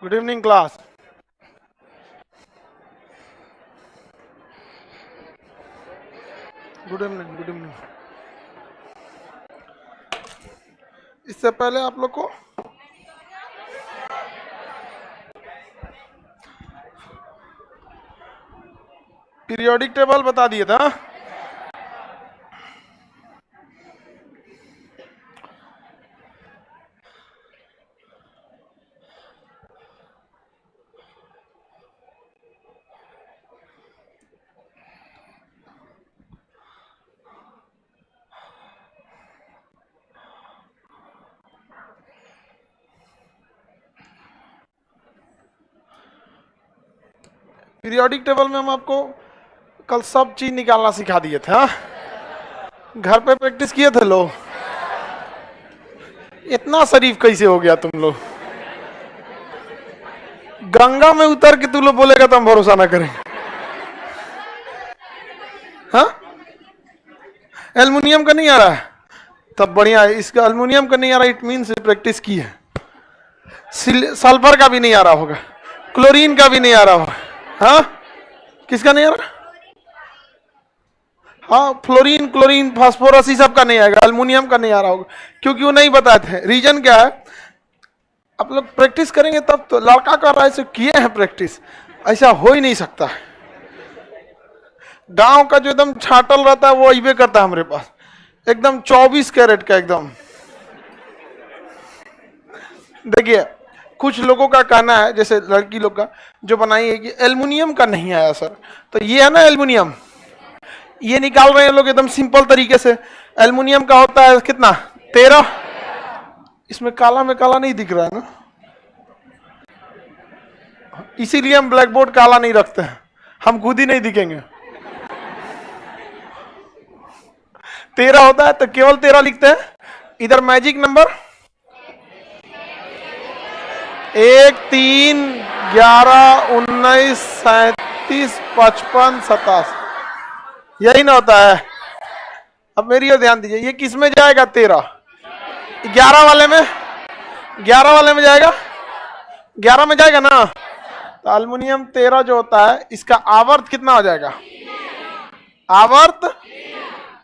Good evening class. Good evening, good evening. इससे पहले आप लोग को पीरियोडिक टेबल बता दिए था। पीरियोडिक टेबल में हम आपको कल सब चीज निकालना सिखा दिए थे। हाँ, घर पे प्रैक्टिस किए थे लोग। इतना शरीफ कैसे हो गया तुम लोग? गंगा में उतर के तू लोग बोलेगा तो हम भरोसा ना करें। हाँ, एल्युमिनियम का नहीं आ रहा है तब बढ़िया है। इसका एल्युमिनियम का नहीं आ रहा, इट मीन से प्रैक्टिस की है। सल्फर का भी नहीं आ रहा होगा, क्लोरीन का भी नहीं आ रहा होगा। हाँ, किसका नहीं आ रहा? हाँ, फ्लोरीन, क्लोरीन, फास्फोरस, इस सब का नहीं आएगा। एल्युमिनियम का नहीं आ रहा होगा क्योंकि वो नहीं बताए थे। रीजन क्या है? आप लोग प्रैक्टिस करेंगे तब तो। लड़का कर रहा है, किए हैं प्रैक्टिस, ऐसा हो ही नहीं सकता। गांव का जो एकदम छाटल रहता है वो अइबे करता है हमारे पास, एकदम 24 कैरेट का एकदम। देखिए, कुछ लोगों का कहना है, जैसे लड़की लोग का जो बनाई है कि एल्युमिनियम का नहीं आया सर। तो ये है ना एल्युमिनियम, ये निकाल रहे हैं लोग एकदम सिंपल तरीके से। एल्युमिनियम का होता है कितना? 13। इसमें काला में काला नहीं दिख रहा है ना, इसीलिए हम ब्लैक बोर्ड काला नहीं रखते हैं, हम खुद ही नहीं दिखेंगे। 13 होता है तो केवल 13 लिखते हैं। इधर मैजिक नंबर 1, 3, 11, 19, 37, 55, 87, यही ना होता है। अब मेरी ओर ध्यान दीजिए, ये किस में जाएगा? 13। 11 वाले में, 11 वाले में जाएगा, 11 में जाएगा ना। तो एल्युमिनियम 13 जो होता है, इसका आवर्त कितना हो जाएगा? आवर्त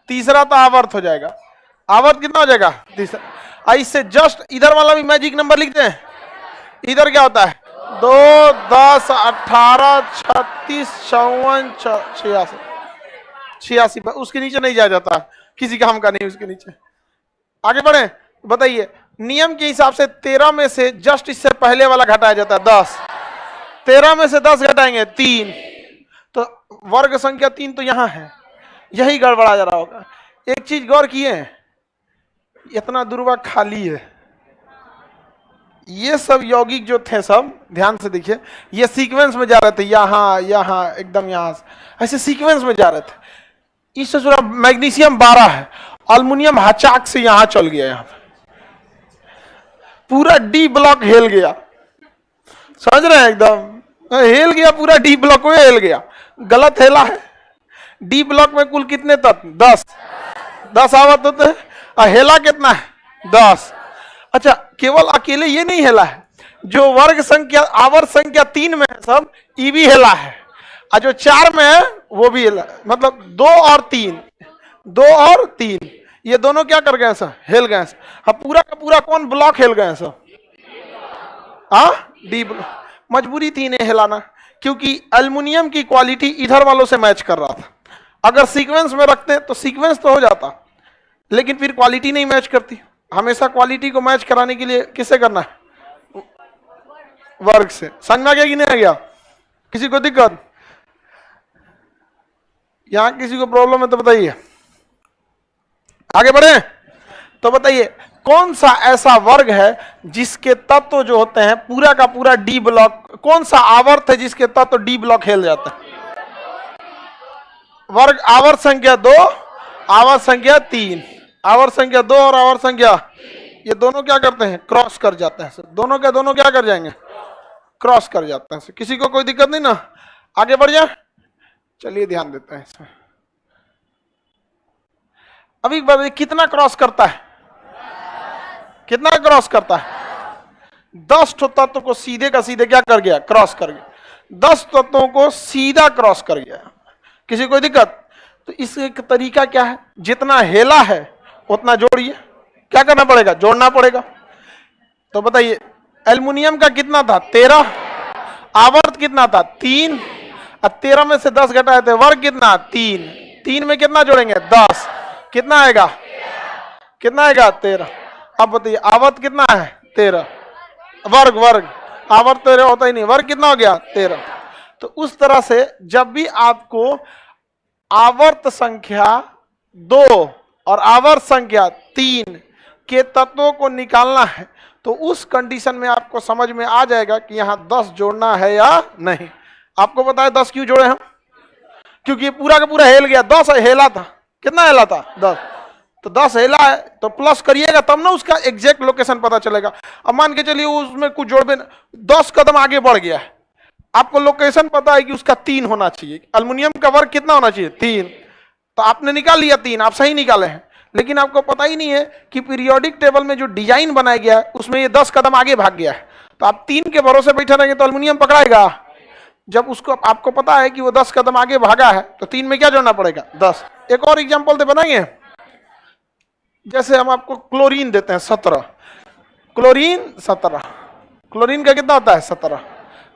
तीसरा, तो आवर्त हो जाएगा। आवर्त कितना हो जाएगा? तीसरा। इससे जस्ट इधर वाला भी मैजिक नंबर लिखते हैं। इधर क्या होता है? 2, 10, 18, 36, 54, 86। उसके नीचे नहीं जाया जाता, किसी काम का नहीं उसके नीचे। आगे बढ़े, बताइए। नियम के हिसाब से 13 में से जस्ट इससे पहले वाला घटाया जाता है 10। 13 में से 10 घटाएंगे 3, तो वर्ग संख्या 3 तो यहां है, यही गड़बड़ा जा रहा होगा। एक चीज गौर किए, इतना दुर्वा खाली है। ये सब यौगिक जो थे सब ध्यान से देखिए, ये सीक्वेंस में जा रहे थे, यहां यहां एकदम यहां ऐसे सीक्वेंस में जा रहे थे। इससे थोड़ा मैग्नीशियम 12 है, एल्युमिनियम हचाक से यहां चल गया, यहां पूरा डी ब्लॉक हिल गया। समझ रहे हैं? एकदम हिल गया, पूरा डी ब्लॉक में हिल गया। गलत हिला है। डी ब्लॉक में कुल कितने तत्व? 10 आवर्त होते हैं, और हिला कितना है? 10। अच्छा, केवल अकेले ये नहीं हिला है, जो वर्ग संख्या आवर्त संख्या 3 में है सब, ये भी हिला है, और जो 4 में है वो भी हिला। मतलब 2 और 3, 2 और 3, ये दोनों क्या कर गए सर? हिल गए। हाँ, पूरा का पूरा कौन ब्लॉक हिल गए सर? हाँ, डी ब्लॉक। मजबूरी थी इन्हें हिलाना, क्योंकि एल्युमिनियम की क्वालिटी इधर वालों से मैच कर रहा था। अगर सीक्वेंस में रखते तो सीक्वेंस तो हो जाता, लेकिन फिर क्वालिटी नहीं मैच करती। हमेशा क्वालिटी को मैच कराने के लिए किससे करना है? वर्ग से। समझ में आ गया कि नहीं आ गया? किसी को दिक्कत? यहां किसी को प्रॉब्लम है तो बताइए। आगे बढ़े तो बताइए, कौन सा ऐसा वर्ग है जिसके तत्व जो होते हैं पूरा का पूरा डी ब्लॉक, कौन सा आवर्त है जिसके तत्व डी ब्लॉक हिल जाता है? वर्ग आवर्त संख्या 2, आवर्त संख्या 3। आवर्त संख्या 2 और आवर्त संख्या, ये दोनों क्या करते हैं? क्रॉस कर जाते हैं। दोनों के दोनों क्या कर जाएंगे? क्रॉस कर जाते हैं। किसी को कोई दिक्कत नहीं ना? आगे बढ़ जाए, चलिए ध्यान देते हैं इसमें। अभी कितना क्रॉस करता है? कितना क्रॉस करता है? 10 तत्व को सीधे का सीधे क्या कर गया, क्रॉस कर गया। 10 तत्वों को सीधा क्रॉस कर गया। किसी कोई दिक्कत? तो इसका एक तरीका क्या है, जितना हेला है उतना जोड़िए। क्या करना पड़ेगा, जोड़ना पड़ेगा। तो बताइए एल्युमिनियम का कितना था 13, आवर्त कितना था 3, और 13 में से 10 घटाए थे वर्ग कितना 3, 3 में कितना जोड़ेंगे 10, कितना आएगा, कितना आएगा 13। अब बताइए आवर्त कितना है 13, वर्ग वर्ग आवर्त 13 होता ही नहीं, वर्ग कितना हो गया 13। तो उस तरह से जब भी आपको आवर्त संख्या 2 और आवर्त संख्या 3 के तत्वों को निकालना है तो उस कंडीशन में आपको समझ में आ जाएगा कि यहां 10 जोड़ना है या नहीं। आपको पता है 10 क्यों जोड़े हम, क्योंकि पूरा का पूरा हेल गया, 10 हेला था। कितना हेला था 10, तो 10 हेला है तो प्लस करिएगा तब ना उसका एग्जैक्ट लोकेशन पता चलेगा। अब मान के चलिए उसमें कुछ जोड़ 10 कदम आगे बढ़ गया है, आपको लोकेशन पता है कि उसका 3 होना चाहिए। एल्युमिनियम का वर्ग कितना होना चाहिए 3, तो आपने निकाल लिया 3, आप सही निकाले हैं। लेकिन आपको पता ही नहीं है कि पीरियोडिक टेबल में जो डिजाइन बनाया गया है उसमें ये 10 कदम आगे भाग गया है। तो आप 3 के भरोसे बैठे रहेंगे तो एल्युमिनियम पकड़ाएगा। जब उसको आपको पता है कि वो 10 कदम आगे भागा है तो 3 में क्या जोड़ना पड़ेगा 10। एक और एग्जाम्पल दे बनाएंगे, जैसे हम आपको क्लोरीन देते हैं 17, क्लोरीन 17, क्लोरीन का कितना होता है 17।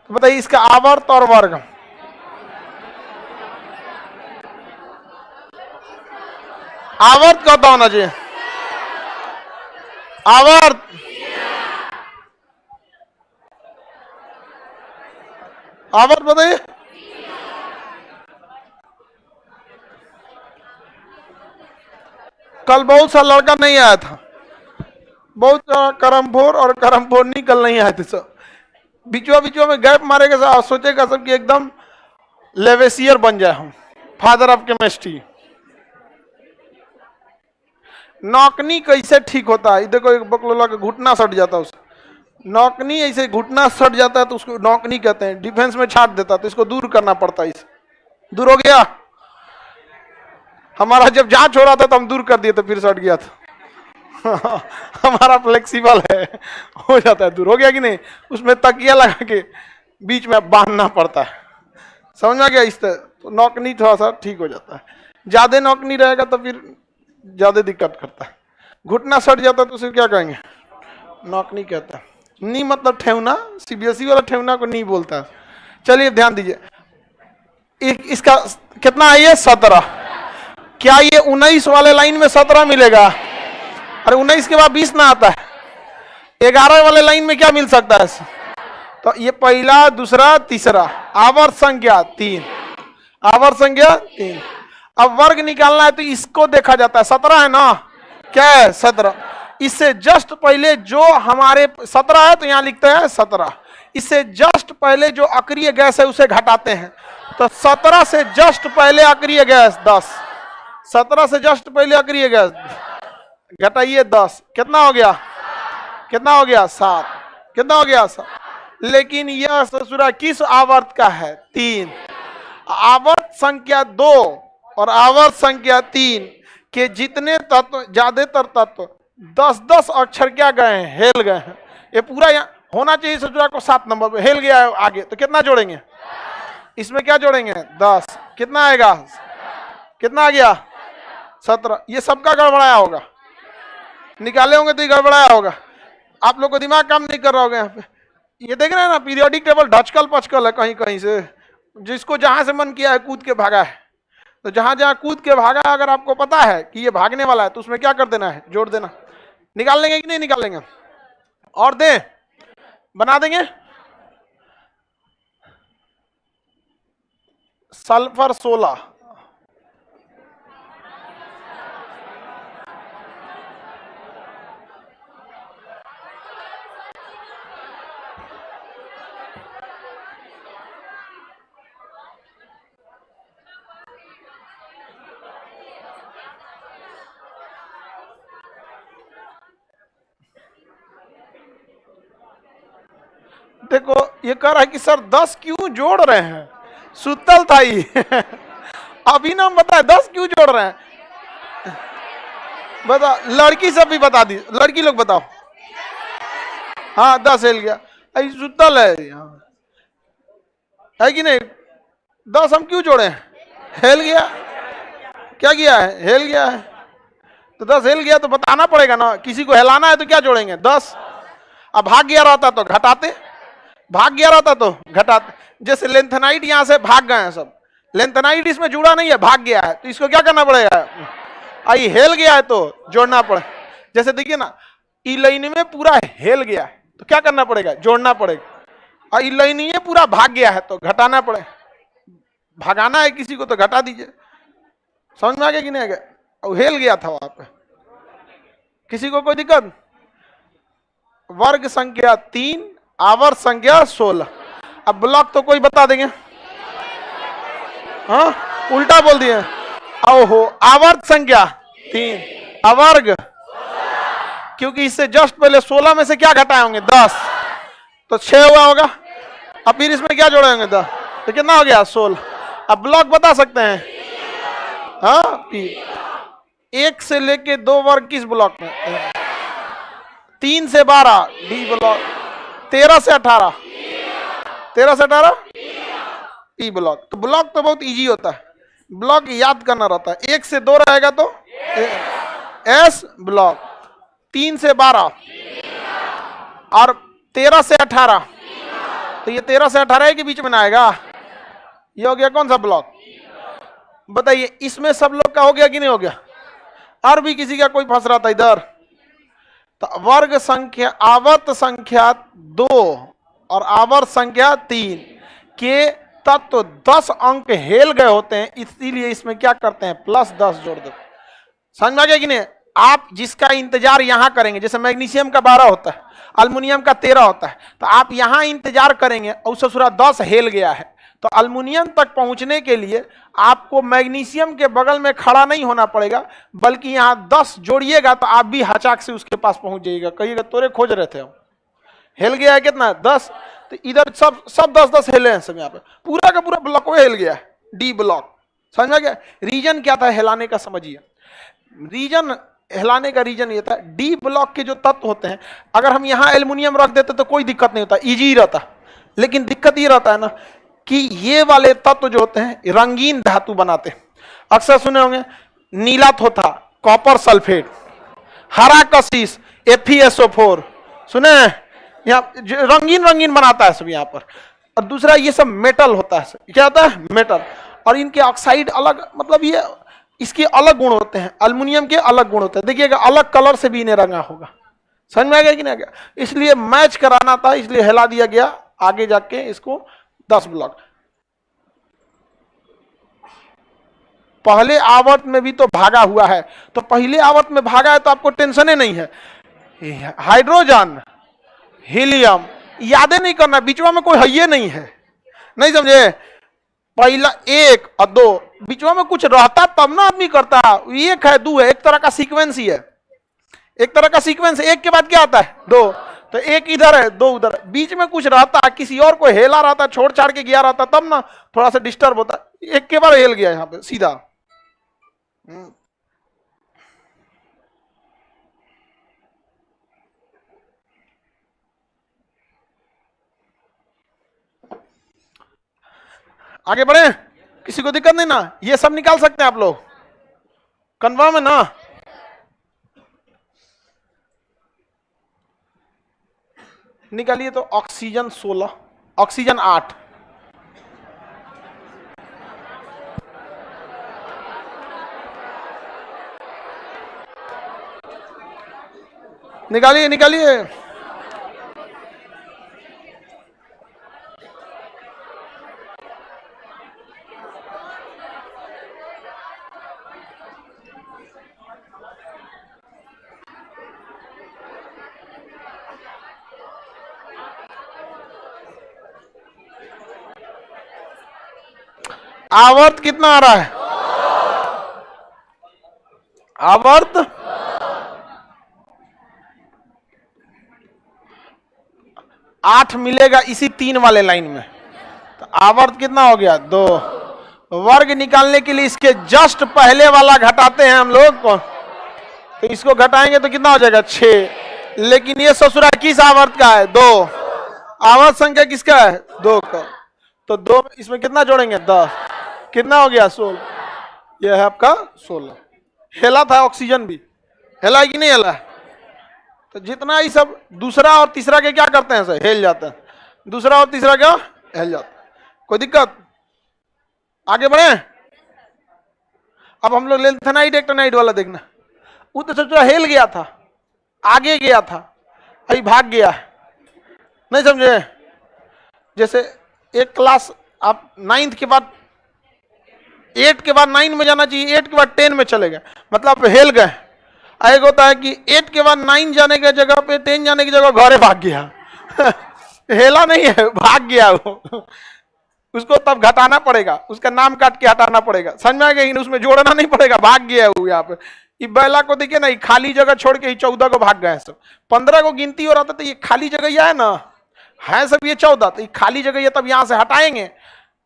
तो बताइए इसका आवर्त और वर्ग, आवर्त कौन होना चाहिए, आवर्त आवर्त बताइए, कल बहुत सा लड़का नहीं आया था, बहुत करमभोर और करमभोर नहीं कल नहीं आए थे सब। बीचवा में गैप मारेगा, सोचेगा सब कि एकदम लेवेसियर बन जाए हम, फादर ऑफ केमिस्ट्री। नौकनी कैसे ठीक होता है, देखो एक बकलोला का घुटना सट जाता है उसका, नौकनी ऐसे घुटना सट जाता है तो उसको नौकनी कहते हैं, डिफेंस में छाट देता है तो इसको दूर करना पड़ता है। इसे दूर हो गया, हमारा जब जांच हो रहा था तो हम दूर कर दिए तो फिर सट गया था हमारा फ्लेक्सिबल है, हो जाता है दूर, हो गया कि नहीं। उसमें तकिया लगा के बीच में बांधना पड़ता है, समझ में गया। इस तरह तो नौकनी थोड़ा सा ठीक हो जाता है, ज्यादा नौकनी रहेगा तो फिर ज्यादा दिक्कत करता है। घुटना सट जाता है तो उसे क्या कहेंगे, नौकनी कहता है। नी मतलब ठेवना, सीबीएसई वाला ठेवना को नहीं बोलता है। चलिए ध्यान दीजिए, इसका कितना है ये 17, क्या ये 19 वाले लाइन में 17 मिलेगा, अरे 19 के बाद 20 ना आता है, 11 वाले लाइन में क्या मिल सकता है, तो ये पहला दूसरा तीसरा, आवर्त संख्या 3, आवर्त संख्या 3। अब वर्ग निकालना है तो इसको देखा जाता है, 17 है ना, क्या है 17, इससे जस्ट पहले जो हमारे 17 है तो यहां लिखते हैं 17, इससे जस्ट पहले जो अक्रिय गैस है उसे घटाते हैं, तो 17 से जस्ट पहले अक्रिय गैस 10, 17 से जस्ट पहले अक्रिय गैस घटाइए 10, कितना हो गया, कितना हो गया 7, कितना हो गया 7। लेकिन यह ससुरा किस आवर्त का है 3, आवर्त संख्या 2 और आवर्त संख्या 3 के जितने तत्व, ज्यादातर तत्व 10-10 अक्षर क्या गए हैं, हेल गए हैं। ये पूरा यहाँ होना चाहिए ससुरा को 7 नंबर पे, हेल गया है आगे, तो कितना जोड़ेंगे, इसमें क्या जोड़ेंगे 10, कितना आएगा, कितना आ गया 17। ये सबका गड़बड़ाया होगा, निकाले होंगे तो ये गड़बड़ाया होगा, आप लोग को दिमाग काम नहीं कर रहा होगा यहाँ पे। ये देख रहे हैं ना पीरियोडिक टेबल ढचकल पचकल है, कहीं कहीं से जिसको जहां से मन किया है कूद के भागा है। तो जहां जहां कूद के भागा, अगर आपको पता है कि ये भागने वाला है तो उसमें क्या कर देना है, जोड़ देना। निकाल लेंगे कि नहीं निकालेंगे, और दे बना देंगे। सल्फर 16, देखो ये कह रहा है कि सर 10 क्यों जोड़ रहे हैं, सुतल था ये अभी ना बता 10 क्यों जोड़ रहे हैं, बता लड़की सब भी बता दी, लड़की लोग बताओ हाँ 10 हिल गया, सुतल है यहाँ, है कि नहीं? 10 हम क्यों जोड़े? हिल गया, क्या किया है? हिल गया है, तो 10 हिल गया तो बताना पड़ेगा ना, किसी को हिलाना है तो क्या जोड़ेंगे? 10। अब भाग गया रहता तो घटाते, भाग गया रहता तो घटाते। जैसे लेंथेनाइट यहां से भाग गए हैं सब, लेंथेनाइट इसमें जुड़ा नहीं है, भाग गया है, तो इसको क्या करना पड़ेगा? आई हेल गया है तो जोड़ना पड़े। जैसे देखिए ना, ई लाइन में पूरा हेल गया है तो क्या करना पड़ेगा? जोड़ना पड़ेगा। और ई लाइन ये पूरा भाग गया है तो घटाना पड़े। भगाना है किसी को तो घटा दीजिए। समझ में आ गया कि नहीं आ गया? हेल गया था वहां पे, किसी को कोई दिक्कत? वर्ग संख्या 3, आवर्त संख्या 16। अब ब्लॉक तो कोई बता देंगे? हाँ उल्टा बोल दिए। ओहो, आवर्त संख्या 3, अवर्ग, क्योंकि इससे जस्ट पहले 16 में से क्या घटाए होंगे? 10, तो 6 हुआ होगा। अब फिर इसमें क्या जोड़े होंगे? 10, तो कितना हो गया? 16। अब ब्लॉक बता सकते हैं? हाँ, 1 से लेके 2 वर्ग किस ब्लॉक में? 3 से 12 डी ब्लॉक, 13 से 18, 13 से 18 ई ब्लॉक। तो ब्लॉक तो बहुत इजी होता है, ब्लॉक याद करना रहता है। 1 से 2 रहेगा तो एस ब्लॉक, 3 से 12 और 13 से 18, तो ये 13 से 18 के बीच में ना आएगा। ये हो गया कौन सा ब्लॉक? बताइए, इसमें सब लोग का हो गया कि नहीं हो गया? और भी किसी का कोई फंस रहा था इधर? तो वर्ग संख्या, आवर्त संख्या 2 और आवर्त संख्या 3 के तत्व 10 अंक हेल गए होते हैं, इसीलिए इसमें क्या करते हैं? +10 जोड़ दो। समझ में आ गया कि नहीं? आप जिसका इंतजार यहां करेंगे, जैसे मैग्नीशियम का 12 होता है, अल्मुनियम का 13 होता है, तो आप यहां इंतजार करेंगे और ससुरा 10 हेल गया है, तो अल्मुनियम तक पहुंचने के लिए आपको मैग्नीशियम के बगल में खड़ा नहीं होना पड़ेगा, बल्कि यहां 10 जोड़िएगा तो आप भी हचाक से उसके पास पहुंच जाइएगा। कहिएगा तोरे खोज रहे थे हम, हिल गया है कितना? 10। तो इधर सब 10-10 हिले हैं सब, यहाँ पे पूरा का पूरा ब्लॉक में हिल गया है, डी ब्लॉक। समझ में गया? रीजन क्या था हिलाने का? समझिए, रीजन हिलाने का रीजन ये था, डी ब्लॉक के जो तत्व होते हैं, अगर हम यहाँ एल्युमिनियम रख देते तो कोई दिक्कत नहीं होता, इजी रहता। लेकिन दिक्कत ये रहता है ना कि ये वाले तत्व जो होते हैं रंगीन धातु बनाते हैं। अक्सर सुने होंगे नीला थोथा, कॉपर सल्फेट, हरा कशिश, FeSO4, सुने? यहाँ रंगीन रंगीन बनाता है सब यहाँ पर। और दूसरा ये सब मेटल होता है, क्या होता है? मेटल। और इनके ऑक्साइड अलग, मतलब ये इसके अलग गुण होते हैं, अल्युमिनियम के अलग गुण होते हैं। देखिएगा अलग कलर से भी इन्हें रंगा होगा। समझ में आ गया कि नहीं आ गया? इसलिए मैच कराना था, इसलिए हिला दिया गया। आगे जाके इसको 10 ब्लॉक। पहले आवर्त में भी तो भागा हुआ है, तो पहले आवर्त में भागा है तो आपको टेंशन ही नहीं है। हाइड्रोजन, हीलियम यादें नहीं करना, बीचवा में कोई है नहीं है, नहीं समझे? पहला 1 और 2, बीचवा में कुछ रहता तब ना आदमी करता। 1 है 2 है, एक तरह का सीक्वेंस ही है, एक तरह का सीक्वेंस। 1 के बाद क्या आता है? 2, तो 1 इधर है 2 उधर, बीच में कुछ रहता, किसी और को हेला रहता, छोड़ छाड़ के गया रहता, तब ना थोड़ा सा डिस्टर्ब होता। 1 के बाद हेल गया यहाँ पे सीधा। आगे बढ़े, किसी को दिक्कत नहीं ना? ये सब निकाल सकते हैं आप लोग, कन्फर्म है ना? निकालिए तो। ऑक्सीजन 16, ऑक्सीजन 8, निकालिए निकालिए। आवर्त कितना आ रहा है? आवर्त 8 मिलेगा इसी 3 वाले लाइन में, तो आवर्त कितना हो गया? 2। वर्ग निकालने के लिए इसके जस्ट पहले वाला घटाते हैं हम लोग को, तो इसको घटाएंगे तो कितना हो जाएगा? 6। लेकिन ये ससुरा किस आवर्त का है? 2। आवर्त संख्या किसका है? 2 का। तो 2 इसमें कितना जोड़ेंगे? 10। कितना हो गया? 16। यह है आपका 16। हेला था ऑक्सीजन भी, हेला है कि नहीं हेला? तो जितना ही सब दूसरा और तीसरा के क्या करते हैं सर? हेल जाते हैं। दूसरा और तीसरा क्या? हेल जाता है। कोई दिक्कत? आगे बढ़े। अब हम लोग लेंथेनाइड एक्टिनाइड वाला देखना। वो तो सोचा हेल गया था, आगे गया था, अभी भाग गया, नहीं समझे? जैसे एक क्लास आप 9th के बाद 8 के बाद 9 में जाना चाहिए, 8 के बाद 10 में चले गए, मतलब हेल गए। एक होता है कि 8 के बाद 9 जाने की जगह पे 10 जाने की जगह घरे भाग गया हेला नहीं है, भाग गया वो। उसको तब घटाना पड़ेगा, उसका नाम काट के हटाना पड़ेगा, समझ में आ गया? उसमें जोड़ना नहीं पड़ेगा, भाग गया वो। यहाँ पे ये बैला को देखिए ना, खाली जगह छोड़ के 14 को भाग गए सब। 15 को गिनती हो रहा था तो ये खाली जगह ही है ना, है सब ये 14। तो ये खाली जगह ये तब यहाँ से हटाएंगे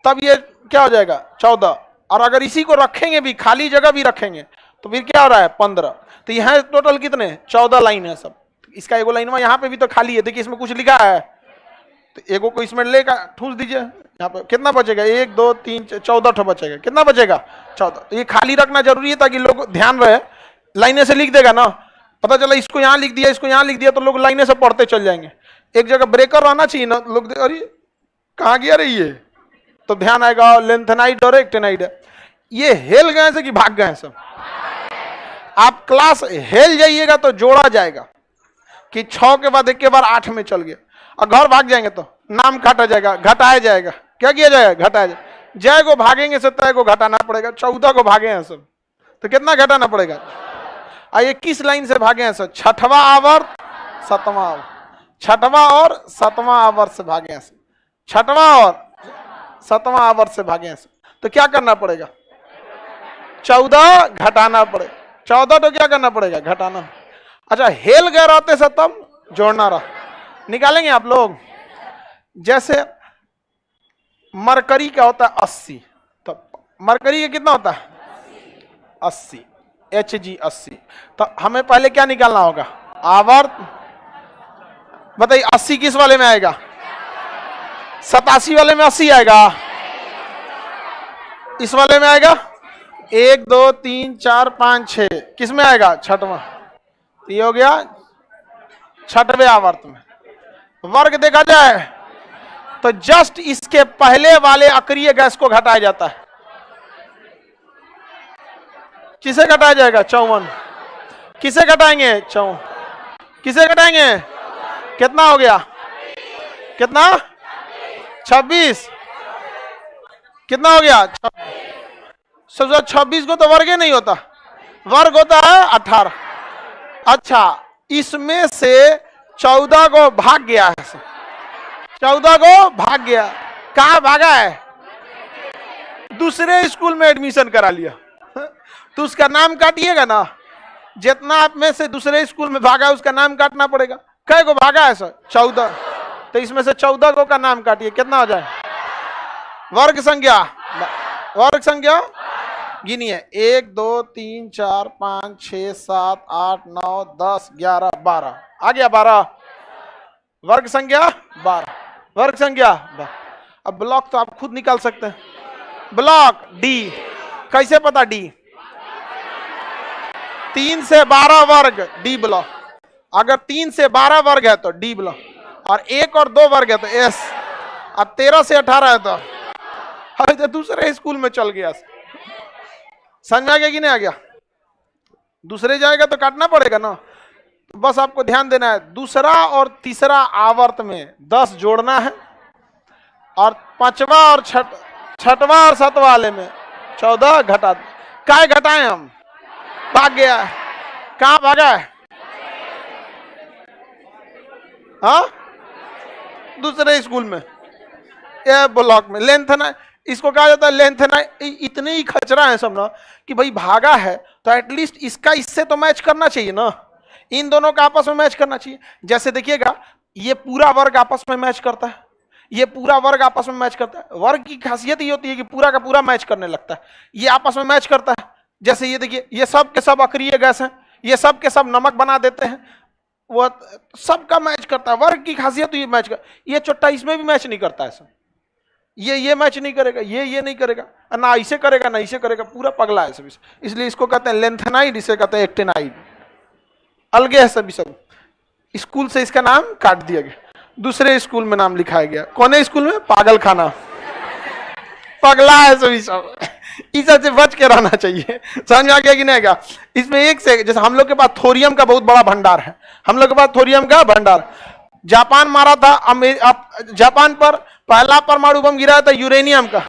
तब ये क्या हो जाएगा? 14। और अगर इसी को रखेंगे भी, खाली जगह भी रखेंगे, तो फिर क्या हो रहा है? 15। तो यहाँ टोटल कितने? 14 लाइन है सब। इसका एगो लाइन में यहाँ पे भी तो खाली है, देखिए इसमें कुछ लिखा है, तो एगो को इसमें लेकर ठूस दीजिए। यहाँ पे कितना बचेगा? 1 2 3 14 ठो बचेगा। कितना बचेगा? 14। तो ये खाली रखना जरूरी है ताकि लोग ध्यान रहे। लाइने से लिख देगा ना, पता चला इसको यहाँ लिख दिया, इसको यहाँ लिख दिया, तो लोग लाइने से पढ़ते चल जाएंगे। एक जगह ब्रेकर रहना चाहिए ना, लोग अरे कहाँ गया रही है, तो ध्यान आएगा। लेंथेनाइड और एक्टिनाइड है। ये हेल गए से कि भाग गए सब? आप क्लास हेल जाइएगा तो जोड़ा जाएगा कि 6 के बाद 1 के बाद 8 में चल गया, और घर भाग जाएंगे तो नाम काटा जाएगा, घटाया जाएगा। क्या किया जाएगा? घटाया जाएगा। जय को भागेंगे से तय को घटाना पड़ेगा। 14 को भागे हैं सब, तो कितना घटाना पड़ेगा? ये किस लाइन से भागे हैं सब? 6वां आवर्त 7वां आवर्त, 6वां और 7वां आवर्त से भागे हैं सब। 6वां और 7वां आवर्त से भागे हैं सब। तो क्या करना पड़ेगा? 14 घटाना पड़ेगा। 14 तो क्या करना पड़ेगा? घटाना। अच्छा, हेल गए रहते से तब जोड़ना रहा। निकालेंगे आप लोग। जैसे मरकरी का होता है 80, तो मरकरी का कितना होता है? 80 Hg 80। तो हमें पहले क्या निकालना होगा? आवर्त। बताइए 80 किस वाले में आएगा? 87 वाले में 80 आएगा। इस वाले में आएगा 1 2 3 4 5 6। किस में आएगा? 6वां। ये हो गया 6वें आवर्त में। वर्ग देखा जाए तो जस्ट इसके पहले वाले अक्रिय गैस को घटाया जाता है। किसे घटाया जाएगा? 54। किसे घटाएंगे? 54। किसे घटाएंगे? कितना हो गया? कितना? 26। कितना हो गया? 26 को तो वर्ग ही नहीं होता, वर्ग होता है 18। अच्छा, इसमें से 14 को भाग गया है। 14 को भाग गया। कहाँ भागा है? दूसरे स्कूल में एडमिशन करा लिया, तो उसका नाम काटिएगा ना। जितना आप में से दूसरे स्कूल में भागा है उसका नाम काटना पड़ेगा। कै को भागा है सर? 14। तो इसमें से 14 को का नाम काटिए, कितना हो जाए? वर्ग संख्या। वर्ग संख्या गिनिए। 1 2 3 4 5 6 7 8 9 10 11 12। आ गया 12। वर्ग संख्या 12। वर्ग संख्या 12। अब ब्लॉक तो आप खुद निकाल सकते हैं। Block D. कैसे पता डी? 3 से 12 वर्ग डी ब्लॉक। अगर 3 से 12 वर्ग है तो डी ब्लॉक, और 1 और 2 वर्ग है तो एस, और 13 से 18 है तो अरे तो दूसरे स्कूल में चल गया। समझ आ गया कि नहीं आ गया? दूसरे जाएगा तो काटना पड़ेगा ना। तो बस आपको ध्यान देना है, दूसरा और तीसरा आवर्त में 10 जोड़ना है, और 5वां और 6वां और 7वां वाले में 14 घटा। काय घटाएं हम? भाग गया। कहां भागा है? हाँ, दूसरे स्कूल में, ये ब्लॉक में। लेंथेनाइड इसको कहा जाता है। लेंथेनाइड इतने ही खचरा है सब ना कि भाई भागा है तो एटलीस्ट इसका इससे तो मैच करना चाहिए ना, इन दोनों का आपस में मैच करना चाहिए। जैसे देखिएगा, ये पूरा वर्ग आपस में मैच करता है, ये पूरा वर्ग आपस में मैच करता है। वर्ग की खासियत ये होती है कि पूरा का पूरा मैच करने लगता है, ये आपस में मैच करता है। जैसे ये देखिए, ये सब के सब अक्रिय गैस हैं, ये सब के सब नमक बना देते हैं। वो सबका मैच करता है। वर्ग की खासियत तो ये मैच कर, ये चोट्टा इसमें भी मैच नहीं करता है सब। ये मैच नहीं करेगा, ये नहीं करेगा, ना इसे करेगा ना इसे करेगा, पूरा पगला है सभी। इसलिए इसको कहते हैं लेंथेनाइड, इसे कहते हैं एक्टेनाइड। अलगे है सभी सब। स्कूल से इसका नाम काट दिया गया, दूसरे स्कूल में नाम लिखाया गया। कौन स्कूल में? पागल खाना। पगला है सभी सब। इस से बच के रहना चाहिए। समझ में आ गया कि नहीं आएगा? इसमें एक से, जैसे हम लोग के पास थोरियम का बहुत बड़ा भंडार है, हम लोग के पास थोरियम का भंडार। जापान मारा था, जापान पर पहला परमाणु बम गिराया था यूरेनियम का,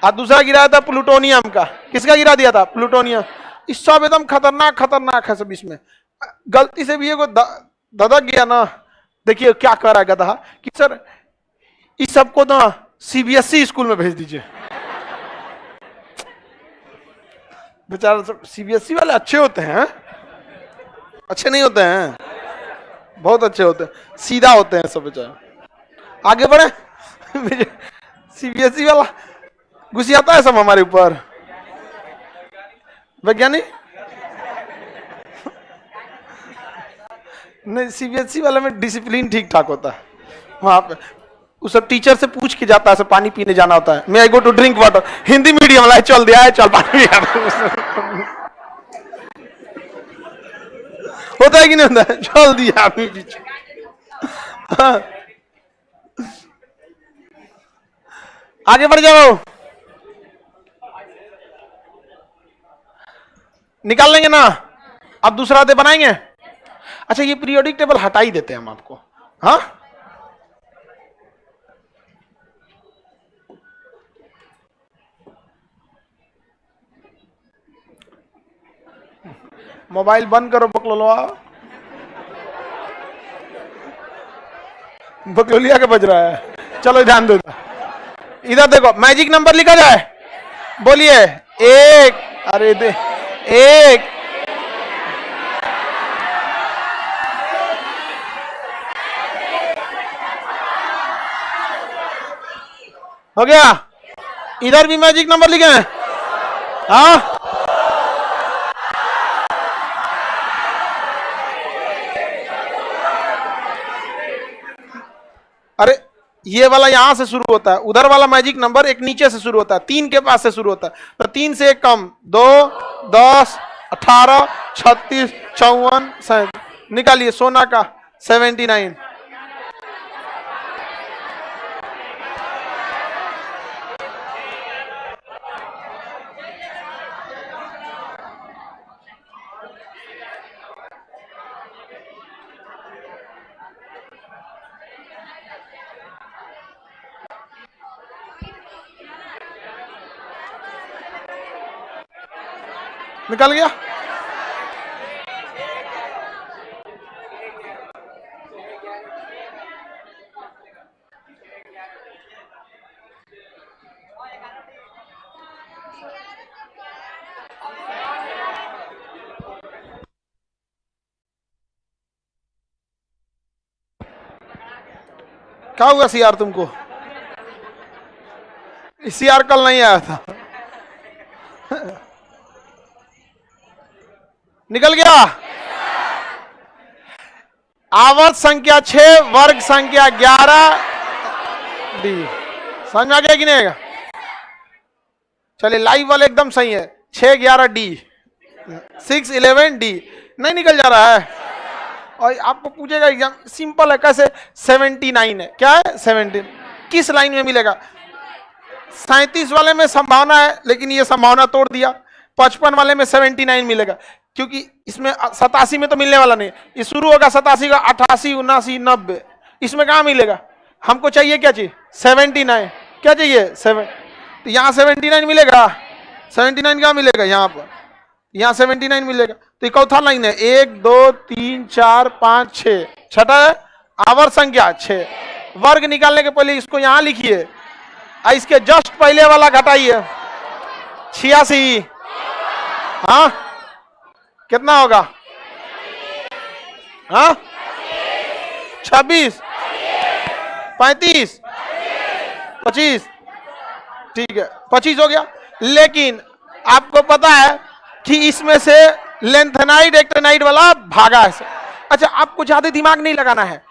और दूसरा गिराया था प्लूटोनियम का। किसका गिरा दिया था? प्लूटोनियम। इस सब एकदम खतरनाक खतरनाक है सब। इसमें गलती से भी ददक गया ना, देखिए क्या कर रहा है गधा कि सर इस सबको ना सीबीएसई स्कूल में भेज दीजिए। बेचारा सब सीबीएसई वाले अच्छे होते हैं, अच्छे नहीं होते हैं, बहुत अच्छे होते हैं, सीधा होते हैं सब बेचारा। आगे बढ़े। सीबीएसई वाला घुसियाता है सब हमारे ऊपर। वैज्ञानिक नहीं, सीबीएसई वाले में डिसिप्लिन ठीक ठाक होता है। वहां पे उस सब टीचर से पूछ के जाता है, सब पानी पीने जाना होता है। मैं I go to drink water, Hindi medium वाला चल दिया है, चल पानी होता है कि नहीं होता है? चल दिया आदमी पीछे। हाँ। आगे बढ़ जाओ, निकाल लेंगे ना। अब दूसरा दे बनाएंगे। अच्छा, ये पीरियोडिक टेबल हटा ही देते हैं हम आपको। हाँ, मोबाइल बंद करो बकलोलवा। बकलोलिया के बज रहा है। चलो ध्यान दो, इधर देखो, मैजिक नंबर लिखा जाए। बोलिए एक। अरे दे एक, हो गया। इधर भी मैजिक नंबर लिखे हैं। हाँ, अरे ये वाला यहां से शुरू होता है, उधर वाला मैजिक नंबर एक नीचे से शुरू होता है, 3 के पास से शुरू होता है। तो 3 से एक कम, 2, 10, 18, 36, 54, 37। निकालिए सोना का 79। निकल गया। क्या हुआ सीआर तुमको? सीआर कल नहीं आया था। निकल गया। आवर्त संख्या 6, वर्ग संख्या 11 डी। समझ में आ गया कि नहीं आएगा? चलिए लाइव वाले एकदम सही है। 6, 11 डी, 6, 11 डी। नहीं निकल जा रहा है। और आपको पूछेगा एग्जाम, सिंपल है कैसे? 79 है। क्या है? 17। किस लाइन में मिलेगा? 37 वाले में संभावना है, लेकिन ये संभावना तोड़ दिया। 55 वाले में 79 मिलेगा, क्योंकि इसमें 87 में तो मिलने वाला नहीं। ये शुरू होगा 87 का, 88, 79, 90। इसमें कहाँ मिलेगा? हमको चाहिए क्या चाहिए? 79। क्या चाहिए? 7। तो यहाँ 79 मिलेगा। 79 कहाँ मिलेगा? यहाँ पर, यहाँ 79 मिलेगा। तो ये चौथा लाइन है। 1, 2, 3, 4, 5, 6। छठा है आवर्त संख्या 6। वर्ग निकालने के पहले इसको यहाँ लिखिए, इसके जस्ट पहले वाला घटाइए। 86। हाँ, कितना होगा? हाँ, 26, 35, 25। ठीक है, 25 हो गया। लेकिन आपको पता है कि इसमें से लेंथेनाइड एक्टेनाइड वाला भागा है। अच्छा, आपको ज्यादा दिमाग नहीं लगाना है,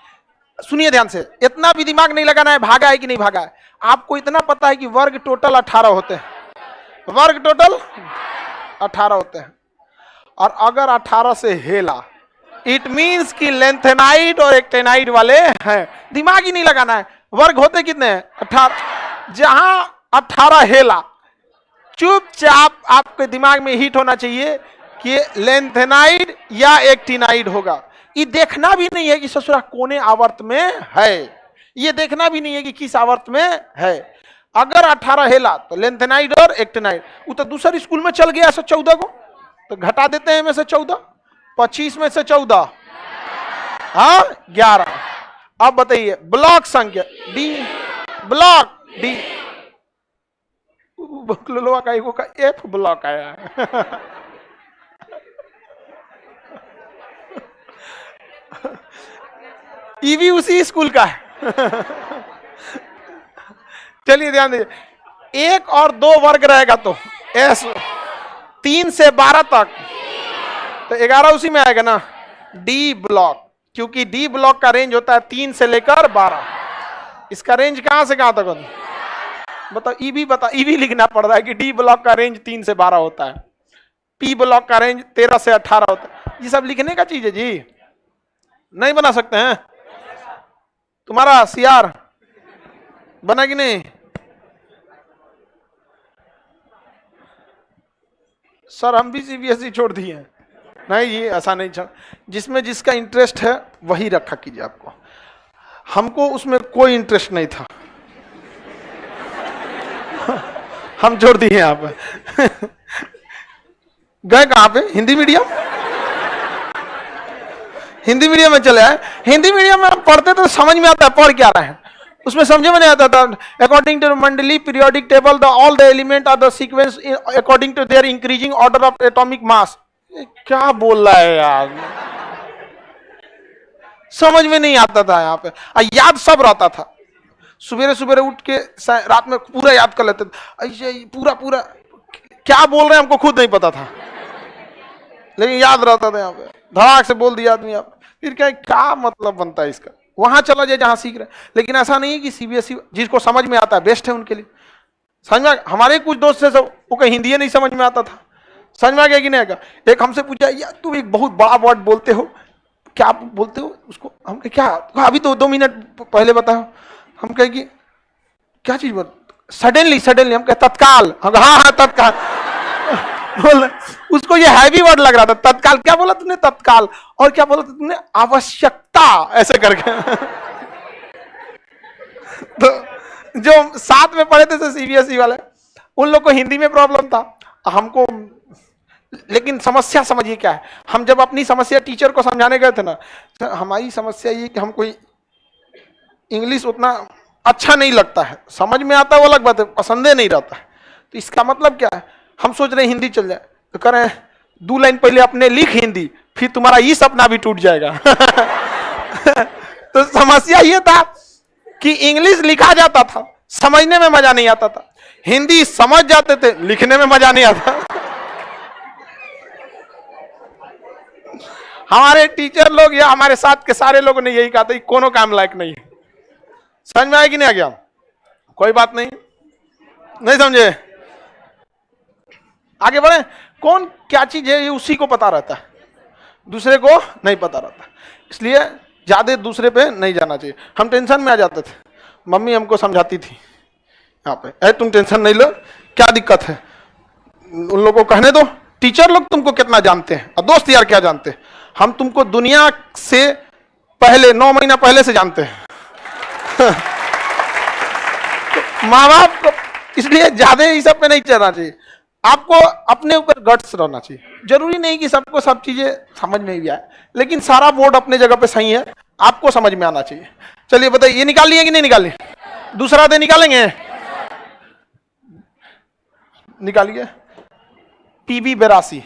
सुनिए ध्यान से, इतना भी दिमाग नहीं लगाना है भागा है कि नहीं भागा है। आपको इतना पता है कि वर्ग टोटल 18 होते हैं, वर्ग टोटल 18 होते हैं, और अगर 18 से हेला इट मींस कि लेंथेनाइड और एक्टेनाइड वाले हैं। दिमाग ही नहीं लगाना है। वर्ग होते कितने हैं? 18। जहां 18 हेला, चुपचाप आपके दिमाग में हिट होना चाहिए कि लेंथेनाइड या एक्टिनाइड होगा। ये देखना भी नहीं है कि ससुरा कोने आवर्त में है, ये देखना भी नहीं है कि किस आवर्त में है। अगर 18 हेला तो लेंथेनाइड और एक्टिनाइड। वो तो दूसरे स्कूल में चल गया 14 को, तो घटा देते हैं में से 14, 25 में से 14, हाँ 11। अब बताइए ब्लॉक संख्या डी, ब्लॉक डी, बकलोलवा का एगो का एफ ब्लॉक आया है। ई भी उसी स्कूल का है। चलिए ध्यान दीजिए, 1 और 2 वर्ग रहेगा तो एस 3 से 12 तक, तो 11 उसी में आएगा ना, डी ब्लॉक, क्योंकि डी ब्लॉक का रेंज होता है 3 से लेकर 12। इसका रेंज कहां से कहां तक होता है? बताओ, ई भी बता, ई भी लिखना पड़ रहा है कि डी ब्लॉक का रेंज 3 से 12 होता है, पी ब्लॉक का रेंज 13 से 18 होता है। ये सब लिखने का चीज है जी, नहीं बना सकते हैं? तुम्हारा सीआर बना कि नहीं? सर हम भी सीबीएसई छोड़ दिए हैं। नहीं, ये ऐसा नहीं छोड़, जिसमें जिसका इंटरेस्ट है वही रखा कीजिए। आपको, हमको उसमें कोई इंटरेस्ट नहीं था, हम छोड़ दिए। आप गए कहां पे? हिंदी मीडियम, हिंदी मीडियम में चले आए। हिंदी मीडियम में हम पढ़ते तो समझ में आता है पढ़ क्या रहे हैं, उसमें समझ में नहीं आता था। According to Mendeleev periodic table the all the element are the sequence according to their increasing order of atomic mass. क्या बोल रहा है यार, समझ में नहीं आता था। यहाँ पे याद सब रहता था, सुबह सुबह उठ के रात में पूरा याद कर लेते थे, ऐसे पूरा पूरा क्या बोल रहे हैं हमको खुद नहीं पता था, लेकिन याद रहता था। यहाँ पे धड़ाक से बोल दिया आदमी, आप फिर क्या मतलब बनता है इसका? वहां चला जाए जहां सीख रहे। लेकिन ऐसा नहीं है कि सीबीएसई जिसको समझ में आता है बेस्ट है उनके लिए। समझ में? हमारे कुछ दोस्त से सब वो कहीं हिंदी नहीं समझ में आता था, समझ में आ गया कि नहीं आएगा? एक हमसे पूछा, यार तुम एक बहुत बड़ा वर्ड बोलते हो, क्या बोलते हो उसको? हम कहे क्या? अभी तो 2 मिनट पहले बताओ। हम कहे कि क्या चीज बोल? Suddenly, suddenly. हम कहे तत्काल। हम हाँ हाँ तत्काल। बोल, उसको ये हैवी वर्ड लग रहा था। तत्काल क्या बोला तुमने? तत्काल। और क्या बोला तुमने? आवश्यकता, ऐसे करके। तो जो साथ में पढ़े थे सीबीएसई वाले, उन लोग को हिंदी में प्रॉब्लम था, हमको। लेकिन समस्या समझिए क्या है, हम जब अपनी समस्या टीचर को समझाने गए थे ना, तो हमारी समस्या ये कि हमको इंग्लिश उतना अच्छा नहीं लगता है, समझ में आता है वो अलग बात है, पसंदे नहीं रहता है। तो इसका मतलब क्या है, हम सोच रहे हिंदी चल जाए, तो करें 2 लाइन पहले अपने लिख हिंदी, फिर तुम्हारा ये सपना भी टूट जाएगा। तो समस्या ये था कि इंग्लिश लिखा जाता था, समझने में मजा नहीं आता था। हिंदी समझ जाते थे, लिखने में मजा नहीं आता। हमारे टीचर लोग या हमारे साथ के सारे लोगों ने यही कहा था, कोनो काम लायक नहीं है। समझ में आया कि नहीं आ गया? कोई बात नहीं, नहीं समझे? आगे बढ़े। कौन क्या चीज है ये उसी को पता रहता है, दूसरे को नहीं पता रहता, इसलिए ज्यादा दूसरे पे नहीं जाना चाहिए। हम टेंशन में आ जाते थे, मम्मी हमको समझाती थी यहाँ पे, तुम टेंशन नहीं लो, क्या दिक्कत है, उन लोगों को कहने दो, टीचर लोग तुमको कितना जानते हैं और दोस्त यार क्या जानते हैं, हम तुमको दुनिया से पहले 9 महीना पहले से जानते हैं। तो माँ बाप को इसलिए ज्यादा इस सब पे नहीं चलना चाहिए, आपको अपने ऊपर गट्स रहना चाहिए। जरूरी नहीं कि सबको सब चीजें समझ में भी आए, लेकिन सारा बोर्ड अपने जगह पे सही है, आपको समझ में आना चाहिए। चलिए बताइए, ये निकाल लिए कि नहीं निकाले? दूसरा दे निकालेंगे, निकालिए। पीबी 82,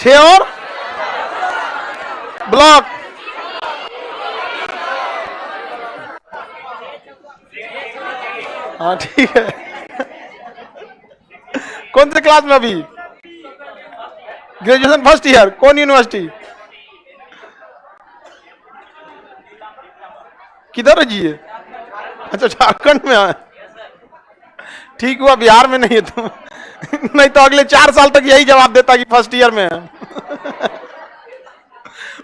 6 और ब्लॉक। हाँ ठीक है। कौन से क्लास में अभी? Graduation first year. कौन यूनिवर्सिटी? किधर है जी ये? अच्छा झारखंड में है। ठीक हुआ बिहार में नहीं है तुम, नहीं तो अगले 4 साल तक यही जवाब देता कि फर्स्ट ईयर में है।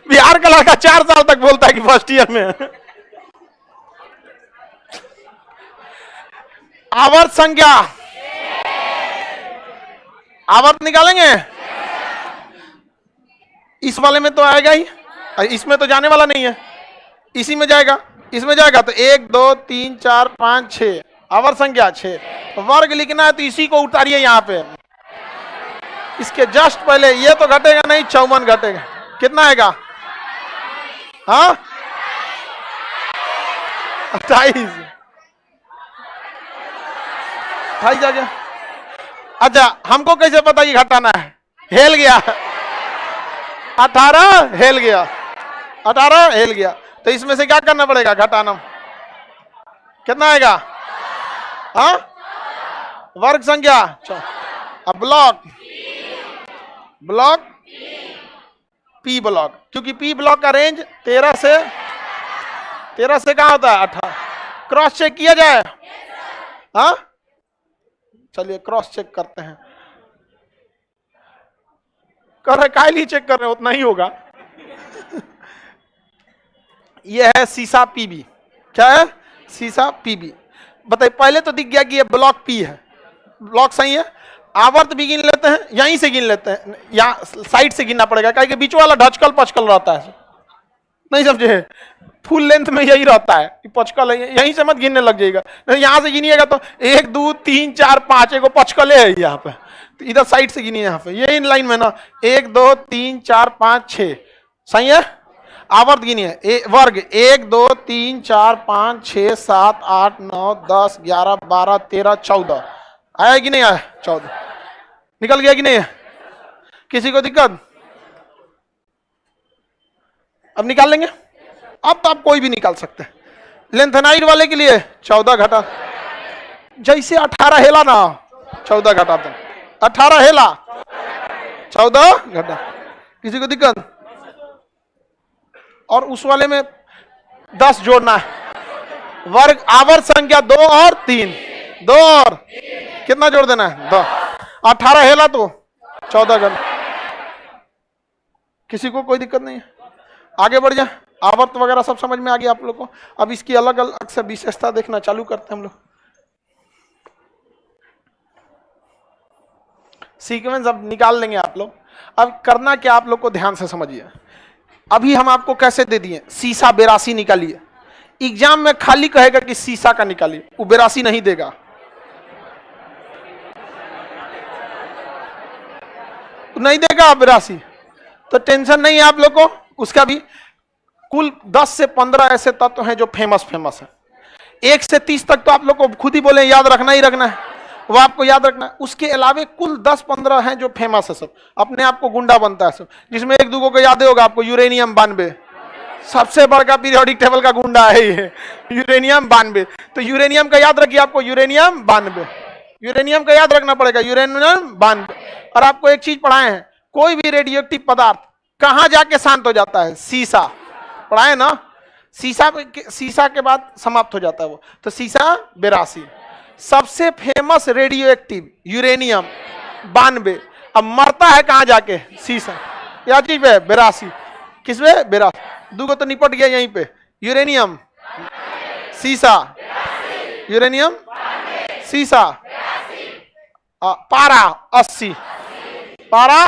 बिहार का लड़का 4 साल तक बोलता है कि फर्स्ट ईयर में है। आवर्त संख्या, आवर्त निकालेंगे। इस वाले में तो आएगा ही, इसमें तो जाने वाला नहीं है, इसी में जाएगा, इसमें जाएगा तो 1 2 3 4 5 6 आवर्त संख्या 6। वर्ग लिखना है तो इसी को उतारिए यहां पे, इसके जस्ट पहले। ये तो घटेगा नहीं, 54 घटेगा। कितना आएगा? हाँ 28 आ गया। अच्छा हमको कैसे पता ये घटाना है? हेल गया 18, हेल गया 18, हेल गया। तो इसमें से क्या करना पड़ेगा? घटाना। कितना आएगा? हाँ वर्ग संख्या। अब ब्लॉक, ब्लॉक पी ब्लॉक, क्योंकि पी ब्लॉक का रेंज 13 से कहां होता है? 18। क्रॉस चेक किया जाए? हाँ चलिए क्रॉस चेक करते हैं। कर रहे काइली चेक कर रहे हैं, उतना ही होगा। यह है सीसा पीबी। क्या है? सीसा पीबी। बताइए, पहले तो दिख गया कि ये ब्लॉक पी है, ब्लॉक सही है। आवर्त भी गिन लेते हैं, यहीं से गिन लेते हैं, यहाँ साइड से गिनना पड़ेगा, क्योंकि बीच वाला ढचकल पचकल रहता है, नहीं समझे? फुल लेंथ में यही रहता है, पचकल है, यहीं से मत गिनने लग जाएगा। नहीं यहां से गिनिएगा तो 1 2 3 4 5 एगो पचकले है यहाँ पे, तो इधर साइड से गिनिए। यहाँ पे ये इन लाइन में ना 1 2 3 4 5 6 सही है। आवर्त गिनिए। वर्ग 1 2 3 4 5 6 7 8 9 10 11 12 13 14 आया कि नहीं आया? 14 निकल गया कि नहीं? किसी को दिक्कत? अब निकाल लेंगे। अब तो आप कोई भी निकाल सकते हैं। लेंथेनाइड वाले के लिए 14 घटा, जैसे 18 हेला ना 14 घटा दो, 18 हेला 14 घटा। किसी को दिक्कत? और उस वाले में 10 जोड़ना है। वर्ग आवर्त संख्या 2 और 3, 2 और कितना जोड़ देना है? 2। 18 हेला तो 14 घटा। किसी को कोई दिक्कत नहीं है? आगे बढ़ जाए। आवर्त वगैरह सब समझ में आ गया आप लोग को। अब इसकी अलग अलग से विशेषता देखना चालू करते हैं हम लोग। सीक्वेंस अब निकाल लेंगे आप लोग। अब करना क्या आप लोग को ध्यान से समझिए। अभी हम आपको कैसे दे दिए? सीसा 82 निकालिए। एग्जाम में खाली कहेगा कि सीसा का निकालिए, वो 82 नहीं देगा, नहीं देगा 82। तो टेंशन नहीं है आप लोग को उसका भी। कुल 10 से 15 ऐसे तत्व हैं जो फेमस है। 1 से 30 तक तो आप लोग को खुद ही बोले याद रखना ही रखना है, वो आपको याद रखना है। उसके अलावे कुल 10-15 हैं जो फेमस है, सब अपने आप को गुंडा बनता है सब, जिसमें 1-2 को याद होगा आपको। यूरेनियम 92 सबसे बड़का पीरियोडिक टेबल का गुंडा है ये, यूरेनियम 92। तो यूरेनियम का याद रखिए आपको, यूरेनियम 92, यूरेनियम का याद रखना पड़ेगा, यूरेनियम 92। और आपको एक चीज पढ़ाए हैं, कोई भी रेडियोएक्टिव पदार्थ कहां जाके शांत हो जाता है? सीसा पढ़ाए ना, सीसा के बाद समाप्त हो जाता है वो। तो सीसा 82। सबसे फेमस रेडियोएक्टिव यूरेनियम 92। अब मरता है कहां जाके? सीसा। क्या चीज पे? 82। किस पे? 82। 2 तो निपट गया यहीं पे। यूरेनियम, सीसा, यूरेनियम, सीसा, पारा 80, पारा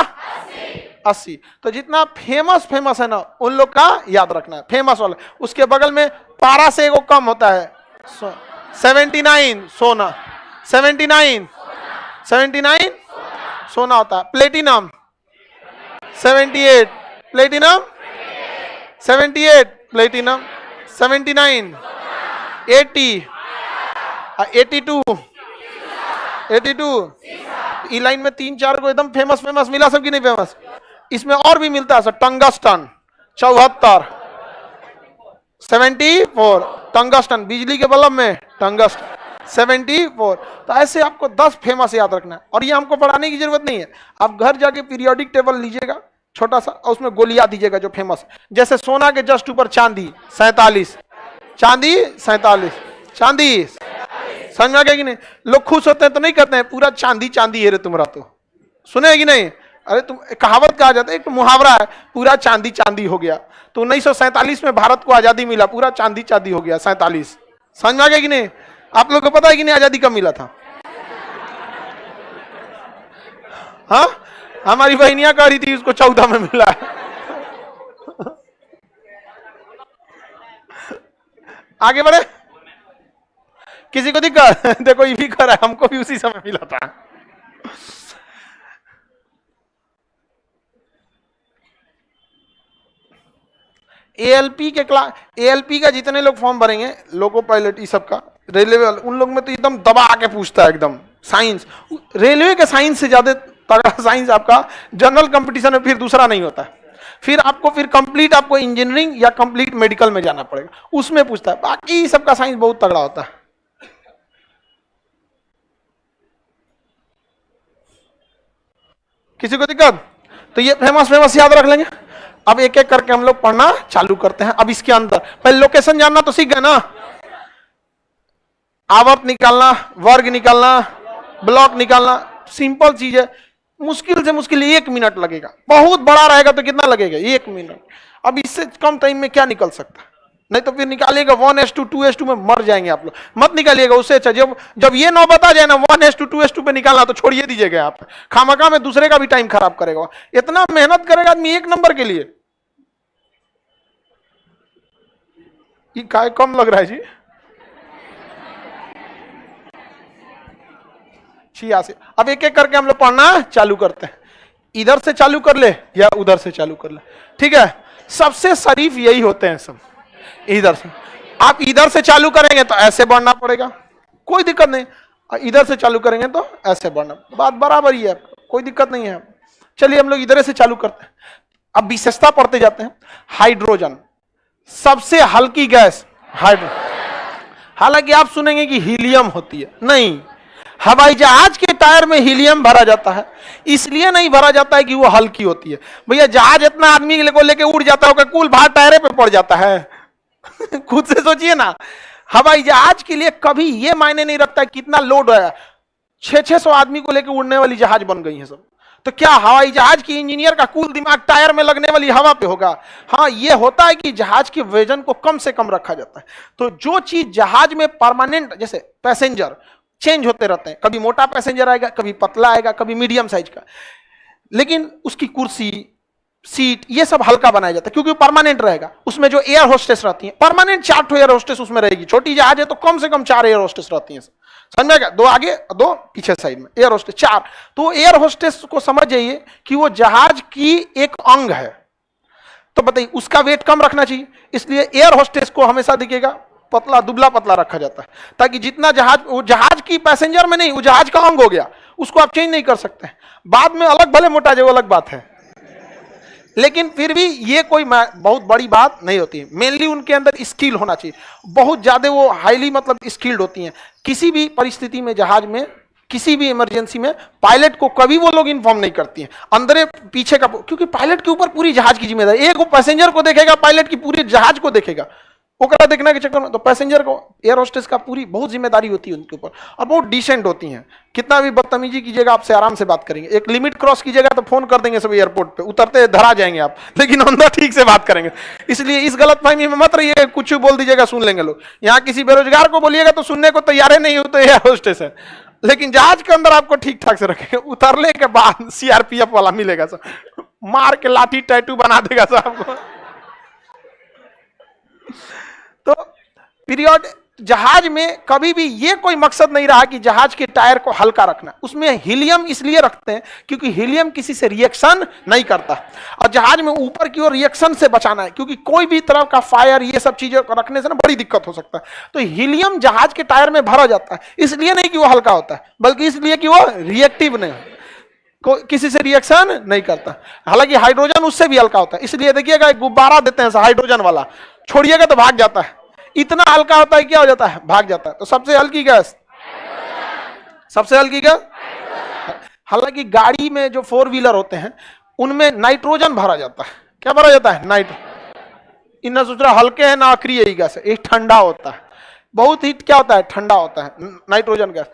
80। तो जितना फेमस है ना उन लोग का याद रखना है, फेमस वाले। उसके बगल में पारा से एगो कम होता है 79 सोना, 79 सोना होता है। Platinum 78, platinum 78, platinum 79, 80, 82। ई लाइन में 3-4 को एकदम फेमस मिला, सब की नहीं फेमस? इसमें और भी मिलता है सर, टंगस्टन 74, 74 टंगस्टन, बिजली के बल्ब में टंगस्टन 74। तो ऐसे आपको 10 फेमस याद रखना है, और ये हमको पढ़ाने की जरूरत नहीं है। आप घर जाके पीरियोडिक टेबल लीजिएगा छोटा सा, और उसमें गोलियां दीजिएगा जो फेमस, जैसे सोना के जस्ट ऊपर चांदी 47, चांदी 47, चांदी समझ में आ गया कि नहीं? लोग खुश होते हैं तो नहीं कहते हैं पूरा चांदी चांदी है रे तुम्हारा, तो सुने है कि नहीं? अरे तुम, कहावत कहा जाता है, एक मुहावरा है, पूरा चांदी चांदी हो गया। तो 1947 में भारत को आजादी मिला, पूरा चांदी चांदी हो गया 47। समझ में आ गया कि नहीं? आप लोग को पता है कि नहीं आजादी कब मिला था? हाँ, हमारी बहनियां कह रही थी उसको 14 में मिला है। आगे बढ़े, किसी को दिक्कत? देखो ये भी कर रहा है, हमको भी उसी समय मिला था। एएलपी के क्लास, एएलपी का जितने लोग फॉर्म भरेंगे, लोको पायलट ये सब का, रेलवे, उन लोग में तो एकदम दबा के पूछता है एकदम साइंस। रेलवे के साइंस से ज्यादा तगड़ा साइंस आपका जनरल कंपटीशन में फिर दूसरा नहीं होता है। फिर आपको फिर कंप्लीट आपको इंजीनियरिंग या कंप्लीट मेडिकल में जाना पड़ेगा, उसमें पूछता है। बाकी सबका साइंस बहुत तगड़ा होता है। किसी को दिक्कत? तो ये फेमस फेमस याद रख लेंगे। अब एक एक करके हम लोग पढ़ना चालू करते हैं। अब इसके अंदर पहले लोकेशन जानना तो सीख गए ना, आवर्त निकालना, वर्ग निकालना, ब्लॉक निकालना, सिंपल चीज है। मुश्किल से मुश्किल 1 मिनट लगेगा, बहुत बड़ा रहेगा तो कितना लगेगा? 1 मिनट। अब इससे कम टाइम में क्या निकल सकता है? नहीं तो फिर निकालिएगा 1:2, 2:2 में मर जाएंगे आप लोग। मत निकालिएगा, उससे अच्छा जब ये 9 बता जाए ना 1:2, 2:2 पे निकालना तो छोड़िए दीजिएगा आप। खामखा में दूसरे का भी टाइम खराब करेगा। इतना मेहनत करेगा आदमी 1 नंबर के लिए, ये काय कम लग रहा है जी? 86। अब एक एक करके हम लोग पढ़ना चालू करते हैं। इधर से चालू कर ले या उधर से चालू कर ले, ठीक है? सबसे शरीफ यही होते हैं सब, इधर से। आप इधर से चालू करेंगे तो ऐसे बढ़ना पड़ेगा, कोई दिक्कत नहीं। इधर से चालू करेंगे तो ऐसे बढ़ना, बात बराबर ही है, कोई दिक्कत नहीं है। चलिए हम लोग इधर से चालू करते हैं। अब विशेषता पढ़ते जाते हैं। हाइड्रोजन सबसे हल्की गैस, हाइड्रोजन। हालांकि आप सुनेंगे कि हीलियम होती है, नहीं। हवाई जहाज के टायर में हीलियम भरा जाता है, इसलिए नहीं भरा जाता है कि वो हल्की होती है। भैया जहाज इतना आदमी को लेके उड़ जाता होगा, कुल भार टायरे पे पड़ जाता है। खुद से सोचिए ना, हवाई जहाज के लिए कभी ये मायने नहीं रखता है कितना लोड है। 600 आदमी को लेकर उड़ने वाली जहाज बन गई है सब। तो क्या हवाई जहाज की इंजीनियर का कुल दिमाग टायर में लगने वाली हवा पे होगा? हाँ, ये होता है कि जहाज के वजन को कम से कम रखा जाता है। तो जो चीज जहाज में परमानेंट, जैसे पैसेंजर चेंज होते रहते हैं, कभी मोटा पैसेंजर आएगा, कभी पतला आएगा, कभी मीडियम साइज का, लेकिन उसकी कुर्सी, सीट, ये सब हल्का बनाया जाता है क्योंकि परमानेंट रहेगा। उसमें जो एयर होस्टेस रहती है, परमानेंट 4 एयर होस्टेस उसमें रहेगी। छोटी जहाज है तो कम से कम 4 एयर होस्टेस रहती है। समझ में? 2 आगे 2 पीछे साइड में एयर होस्टेस 4। तो एयर होस्टेस को समझ जाइए कि वो जहाज की एक अंग है। तो बताइए उसका वेट कम रखना चाहिए, इसलिए एयर होस्टेस को हमेशा दिखेगा पतला, दुबला पतला रखा जाता है, ताकि जितना जहाज, वो जहाज की पैसेंजर में नहीं, वो जहाज का अंग हो गया, उसको आप चेंज नहीं कर सकते। बाद में अलग भले मोटा जाए, वो अलग बात है, लेकिन फिर भी ये कोई बहुत बड़ी बात नहीं होती है। मेनली उनके अंदर स्किल होना चाहिए, बहुत ज्यादा वो हाईली मतलब स्किल्ड होती हैं। किसी भी परिस्थिति में जहाज में, किसी भी इमरजेंसी में पायलट को कभी वो लोग इन्फॉर्म नहीं करती हैं अंदर पीछे का, क्योंकि पायलट के ऊपर पूरी जहाज की जिम्मेदारी। एक वो पैसेंजर को देखेगा, पायलट की पूरी जहाज को देखेगा, ओकरा देखने के चक्कर में तो पैसेंजर को, एयर होस्टेस का पूरी बहुत जिम्मेदारी होती है उनके ऊपर, और बहुत डिसेंट होती हैं। कितना भी बदतमीजी कीजिएगा, आपसे आराम से बात करेंगे। एक लिमिट क्रॉस कीजिएगा तो फोन कर देंगे सब एयरपोर्ट पे, उतरते धरा जाएंगे आप, लेकिन अंदर ठीक से बात करेंगे। इसलिए इस गलतफहमी में मत रहिए, कुछ बोल दीजिएगा सुन लेंगे लोग। यहाँ किसी बेरोजगार को बोलिएगा तो सुनने को तैयार नहीं हो, तो एयर होस्टेस है। लेकिन जहाज के अंदर आपको ठीक ठाक से रखेंगे। उतरने के बाद सीआरपीएफ वाला मिलेगा सर, मार के लाठी टैटू बना देगा सर आपको। तो पीरियड जहाज में कभी भी ये कोई मकसद नहीं रहा कि जहाज के टायर को हल्का रखना। उसमें हीलियम इसलिए रखते हैं क्योंकि हीलियम किसी से रिएक्शन नहीं करता, और जहाज में ऊपर की ओर रिएक्शन से बचाना है, क्योंकि कोई भी तरह का फायर, ये सब चीजें रखने से ना बड़ी दिक्कत हो सकता है। तो हीलियम जहाज के टायर में भरा जाता है, इसलिए नहीं कि वो हल्का होता है, बल्कि इसलिए कि वो रिएक्टिव नहीं है। किसी से रिएक्शन नहीं करता। हालांकि हाइड्रोजन उससे भी हल्का होता है, इसलिए देखिएगा एक गुब्बारा देते हैं हाइड्रोजन वाला, छोड़िएगा तो भाग जाता है, इतना हल्का होता है क्या हो जाता है, भाग जाता है। तो सबसे हल्की गैस, सबसे हल्की गैस। हालांकि गाड़ी में जो 4 व्हीलर होते हैं उनमें नाइट्रोजन भरा जाता है। क्या भरा जाता है? इन सोच रहा हल्के है ना आखिरी यही गैस है, एक ठंडा होता है, बहुत ही क्या होता है, ठंडा होता है नाइट्रोजन गैस।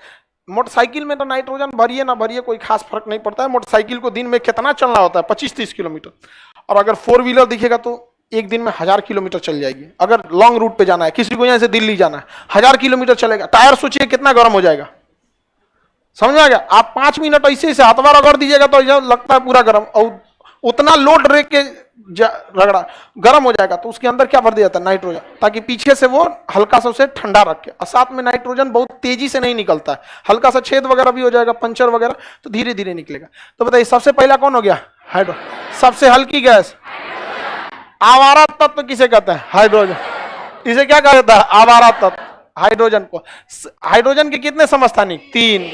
मोटरसाइकिल में तो नाइट्रोजन भरिए ना भरिए कोई खास फर्क नहीं पड़ता है। मोटरसाइकिल को दिन में कितना चलना होता है, 25-30 किलोमीटर, और अगर 4 व्हीलर दिखेगा तो एक दिन में 1000 किलोमीटर चल जाएगी। अगर लॉन्ग रूट पे जाना है, किसी को यहाँ से दिल्ली जाना है, 1000 किलोमीटर चलेगा। टायर सोचिए कितना गर्म हो जाएगा, समझ में आ गया? आप 5 मिनट ऐसे से हाथवा रगड़ दीजिएगा तो लगता है पूरा गर्म, और उतना लोड रेक के रगड़ा गर्म हो जाएगा। तो उसके अंदर क्या भर दिया जाता है? नाइट्रोजन, ताकि पीछे से वो हल्का सा उसे ठंडा रखे। और साथ में नाइट्रोजन बहुत तेजी से नहीं निकलता है, हल्का सा छेद वगैरह भी हो जाएगा, पंचर वगैरह, तो धीरे धीरे निकलेगा। तो बताइए सबसे पहला कौन हो गया? हाइड्रोजन। सबसे हल्की गैस, आवारा तत्व किसे कहते हैं? हाइड्रोजन। इसे क्या कहा जाता है? आवारा तत्व, हाइड्रोजन को। हाइड्रोजन के कितने समस्थानिक? 3,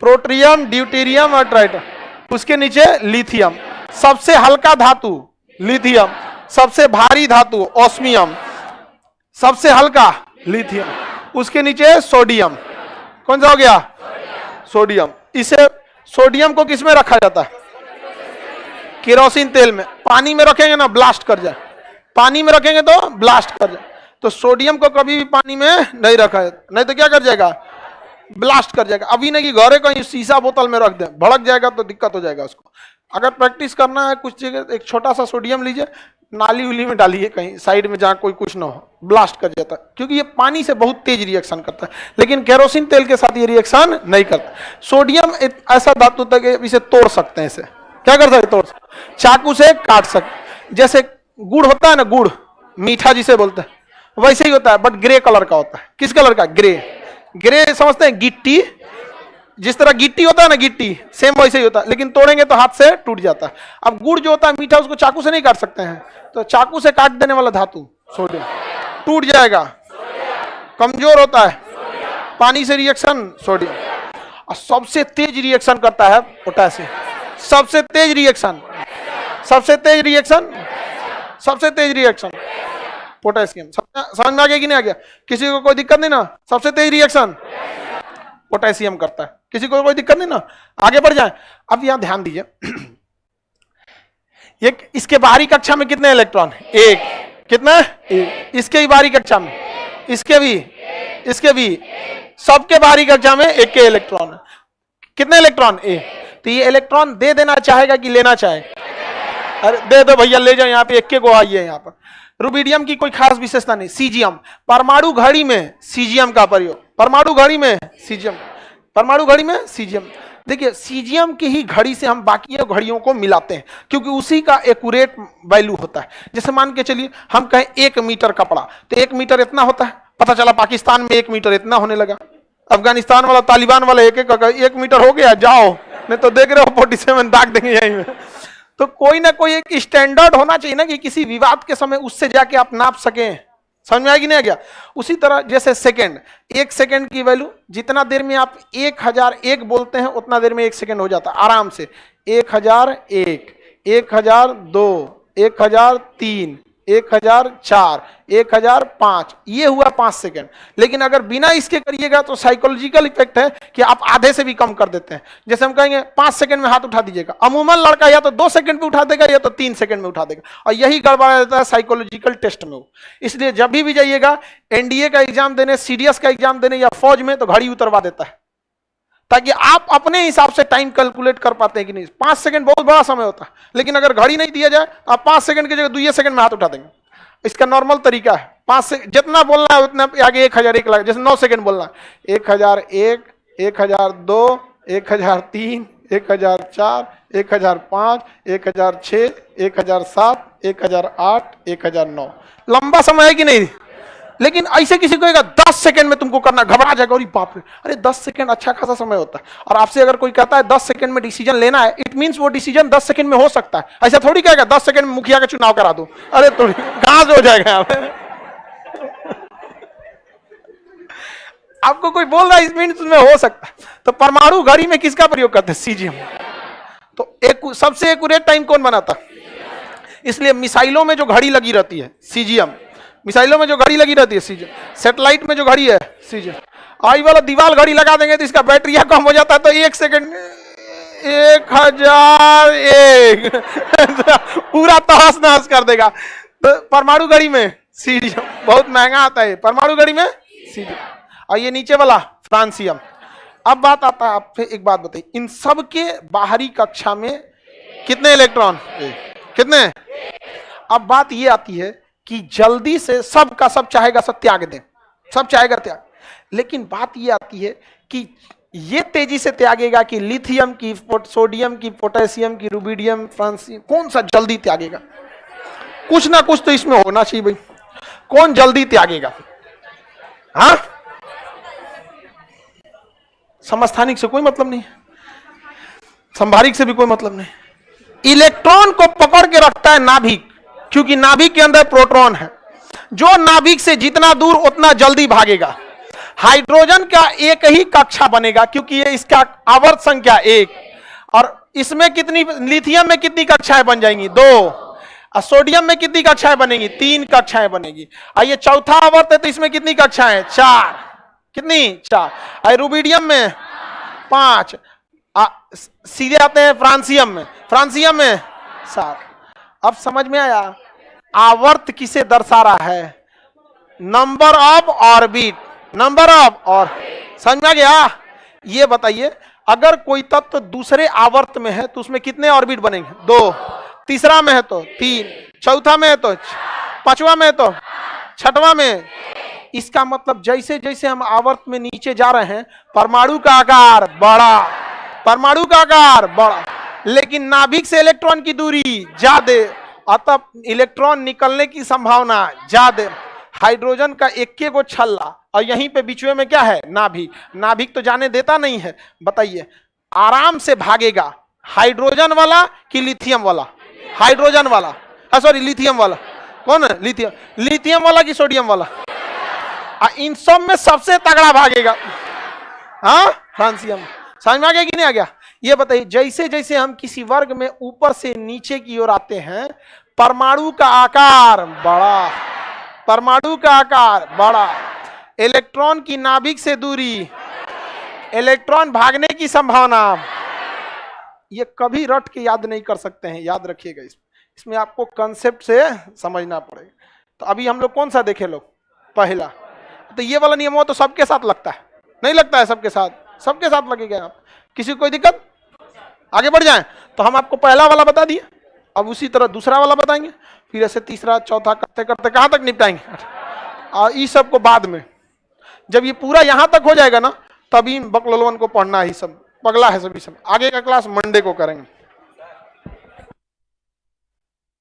प्रोट्रियम, ड्यूटेरियम और ट्राइटियम। उसके नीचे लिथियम। सबसे हल्का धातु लिथियम, सबसे भारी धातु ऑस्मियम, सबसे हल्का लिथियम, उसके नीचे सोडियम। कौन सा हो गया? सोडियम। इसे सोडियम को किस में रखा जाता है? केरोसिन तेल में। पानी में रखेंगे ना ब्लास्ट कर जाए, पानी में रखेंगे तो ब्लास्ट कर जाए। तो सोडियम को कभी भी पानी में नहीं रखा जाता, नहीं तो क्या कर जाएगा? ब्लास्ट कर जाएगा। अभी नहीं कि घरे कहीं शीशा बोतल में रख दें, भड़क जाएगा तो दिक्कत हो जाएगा उसको। अगर प्रैक्टिस करना है कुछ जगह, एक छोटा सा सोडियम लीजिए, नाली उली में डालिए कहीं साइड में जहाँ कोई कुछ ना हो, ब्लास्ट कर जाता है, क्योंकि ये पानी से बहुत तेज रिएक्शन करता है। लेकिन केरोसिन तेल के साथ ये रिएक्शन नहीं करता। सोडियम ऐसा धातु तक इसे तोड़ सकते हैं, इसे क्या कर सकते? तोड़ सकते, चाकू से काट सकते। जैसे गुड़ होता है ना, गुड़ मीठा जिसे बोलते हैं, वैसे ही होता है, बट ग्रे कलर का होता है। किस कलर का? ग्रे। ग्रे समझते हैं? गिट्टी, जिस तरह गिट्टी होता है ना, गिट्टी सेम वैसे ही होता है, लेकिन तोड़ेंगे तो हाथ से टूट जाता है। अब गुड़ जो होता है मीठा, उसको चाकू से नहीं काट सकते हैं, तो चाकू से काट देने वाला धातु सोडियम टूट जाएगा, कमजोर होता है, पानी से रिएक्शन सोडियम। और सबसे तेज रिएक्शन करता है पोटेशियम। सबसे तेज रिएक्शन, सबसे तेज रिएक्शन, सबसे तेज रिएक्शन पोटेशियम। समझ में आ गया कि नहीं आ गया? किसी को कोई दिक्कत नहीं ना? सबसे तेज रिएक्शन पोटेशियम करता है, किसी को कोई दिक्कत नहीं ना? आगे बढ़ जाए। अब यहां ध्यान दीजिए, एक इसके बाहरी कक्षा में कितने इलेक्ट्रॉन? 1। कितना? 1। इसके बाहरी कक्षा में, इसके भी, सबके बाहरी कक्षा में 1 के इलेक्ट्रॉन। कितने इलेक्ट्रॉन? 1। तो ये इलेक्ट्रॉन दे देना चाहेगा कि लेना चाहे? अरे दे दो भैया, ले जाओ, यहाँ पे 1 के को आइए। यहाँ पर रुबिडियम की कोई खास विशेषता नहीं। सीजियम, परमाणु घड़ी में सीजियम का प्रयोग, परमाणु घड़ी में सीजियम, परमाणु घड़ी में सीजियम। देखिए सीजियम की ही घड़ी से हम बाकी घड़ियों को मिलाते हैं, क्योंकि उसी का एक्यूरेट वैल्यू होता है। जैसे मान के चलिए हम कहें 1 मीटर कपड़ा, तो 1 मीटर इतना होता है, पता चला पाकिस्तान में 1 मीटर इतना होने लगा। अफगानिस्तान वाला, तालिबान वाला 1 मीटर हो गया, जाओ, नहीं तो देख रहे हो 47 दाग देंगे यहीं में। तो कोई ना कोई एक स्टैंडर्ड होना चाहिए ना, कि किसी विवाद के समय उससे जाके आप नाप सकें। समझ में आएगी नहीं आ गया? उसी तरह जैसे सेकंड, 1 सेकंड की वैल्यू, जितना देर में आप 1001 बोलते हैं उतना देर में 1 सेकंड हो जाता है आराम से। 1001, 1002, 1003, 1004, 1005, ये हुआ 5 सेकंड। लेकिन अगर बिना इसके करिएगा तो साइकोलॉजिकल इफेक्ट है कि आप आधे से भी कम कर देते हैं। जैसे हम कहेंगे 5 सेकंड में हाथ उठा दीजिएगा, अमूमन लड़का या तो 2 सेकंड में उठा देगा या तो 3 सेकंड में उठा देगा, और यही गड़बड़ा जाता है साइकोलॉजिकल टेस्ट में। इसलिए जब भी जाइएगा एनडीए का एग्जाम देने, सीडीएस का एग्जाम देने या फौज में, तो घड़ी उतरवा देता है, ताकि आप अपने हिसाब से टाइम कैलकुलेट कर पाते हैं कि नहीं। 5 सेकंड बहुत बड़ा समय होता है, लेकिन अगर घड़ी नहीं दिया जाए तो आप 5 सेकंड की जगह 2 सेकंड में हाथ उठा देंगे। इसका नॉर्मल तरीका है 5 से जितना बोलना है उतना आगे 1001 लगा। जैसे 9 सेकंड बोलना है, 1001, 1002, 1003, 1004, 1005, 1006, 1007, 1008, 1009। लंबा समय है कि नहीं? लेकिन ऐसे किसी को 10 सेकंड में तुमको करना, घबरा जाएगा, और बाप रे, अरे 10 सेकंड अच्छा खासा समय होता है। और आपसे अगर कोई कहता है 10 सेकंड में डिसीजन लेना है, इट मींस वो डिसीजन 10 सेकंड में हो सकता है। ऐसा थोड़ी कहेगा 10 सेकंड में मुखिया का चुनाव करा दो, अरे थोड़ी कहां से हो जाएगा यहाँ पे? आपको कोई बोल रहा है, इट मींस उसमें हो सकता है। तो परमाणु घड़ी में किसका प्रयोग करते हैं? सीजियम। तो एक सबसे एक्यूरेट टाइम कौन बनाता? इसलिए मिसाइलों में जो घड़ी लगी रहती है सीजीएम, मिसाइलों में जो घड़ी लगी रहती है सीजीएम, सैटेलाइट में जो घड़ी है सीजीएम, आई वाला दीवार घड़ी लगा देंगे तो इसका बैटरिया कम हो जाता है, तो 1 सेकंड 1001 पूरा तहस नहस कर देगा। तो परमाणु घड़ी में सीजीएम बहुत महंगा आता है, परमाणु घड़ी में सीजीएम। और ये नीचे वाला फ्रांसियम। अब बात आता है, आप एक बात बताइए, इन सब के बाहरी कक्षा में कितने इलेक्ट्रॉन? कितने? अब बात ये आती है कि जल्दी से सब का सब चाहेगा सब त्याग दे, सब चाहेगा त्याग, लेकिन बात ये आती है कि ये तेजी से त्यागेगा कि लिथियम की, सोडियम की, पोटेशियम की, रुबिडियम, फ्रांसियम, कौन सा जल्दी त्यागेगा? कुछ ना कुछ तो इसमें होना चाहिए भाई, कौन जल्दी त्यागेगा? हाँ, समस्थानिक से कोई मतलब नहीं, संभारिक से भी कोई मतलब नहीं। इलेक्ट्रॉन को पकड़ के रखता है नाभिक, क्योंकि नाभिक के अंदर प्रोटॉन है, जो नाभिक से जितना दूर उतना जल्दी भागेगा। हाइड्रोजन का एक ही कक्षा बनेगा, क्योंकि ये इसका आवर्त संख्या 1, और इसमें कितनी, लिथियम में कितनी कक्षाएं बन जाएंगी? 2, और सोडियम में कितनी कक्षाएं बनेगी? 3 कक्षाएं बनेगी। और ये चौथा आवर्त है, तो इसमें कितनी कक्षाएं? 4। कितनी? 4। और रुबिडियम में 5। सीधे आते हैं फ्रांसियम में, फ्रांसियम में 7। अब समझ में आया आवर्त किसे दर्शा रहा है? Number of orbit, number of, और समझ में आ गया? ये बताइए, अगर कोई तत्व दूसरे आवर्त में है तो उसमें कितने ऑर्बिट बनेंगे? 2। तीसरा में है तो 3, चौथा में है तो 5वां में है तो 6वां में। इसका मतलब जैसे जैसे हम आवर्त में नीचे जा रहे हैं, परमाणु का आकार बढ़ा, परमाणु का आकार बढ़ा, लेकिन नाभिक से इलेक्ट्रॉन की दूरी ज्यादा, अतः इलेक्ट्रॉन निकलने की संभावना ज्यादा। हाइड्रोजन का एक गो छल्ला, और यहीं पे बीचवे में क्या है? नाभिक। नाभिक तो जाने देता नहीं है। बताइए, आराम से भागेगा हाइड्रोजन वाला कि लिथियम वाला? हाइड्रोजन वाला, सॉरी लिथियम वाला। कौन है? लिथियम। लिथियम वाला कि सोडियम वाला? इन सब में सबसे तगड़ा भागेगा हाँ, फ्रांसियम। समझ में आ गया कि नहीं आ गया? ये बताइए, जैसे जैसे हम किसी वर्ग में ऊपर से नीचे की ओर आते हैं, परमाणु का आकार बड़ा, परमाणु का आकार बड़ा, इलेक्ट्रॉन की नाभिक से दूरी, इलेक्ट्रॉन भागने की संभावना, ये कभी रट के याद नहीं कर सकते हैं, याद रखिएगा। इसमें आपको कंसेप्ट से समझना पड़ेगा। तो अभी हम लोग कौन सा देखे लोग? पहला। तो ये वाला नियम हो तो सबके साथ लगता है? नहीं लगता है सबके साथ? सबके साथ लगेगा। आप किसी को कोई दिक्कत? आगे बढ़ जाएं तो हम आपको पहला वाला बता दिए, अब उसी तरह दूसरा वाला बताएंगे, फिर ऐसे तीसरा चौथा करते करते कहां तक निपटाएंगे? और इस सब को बाद में, जब ये पूरा यहां तक हो जाएगा ना, तभी बकलोलवन को पढ़ना ही सब पगला है। सभी सब आगे का क्लास मंडे को करेंगे।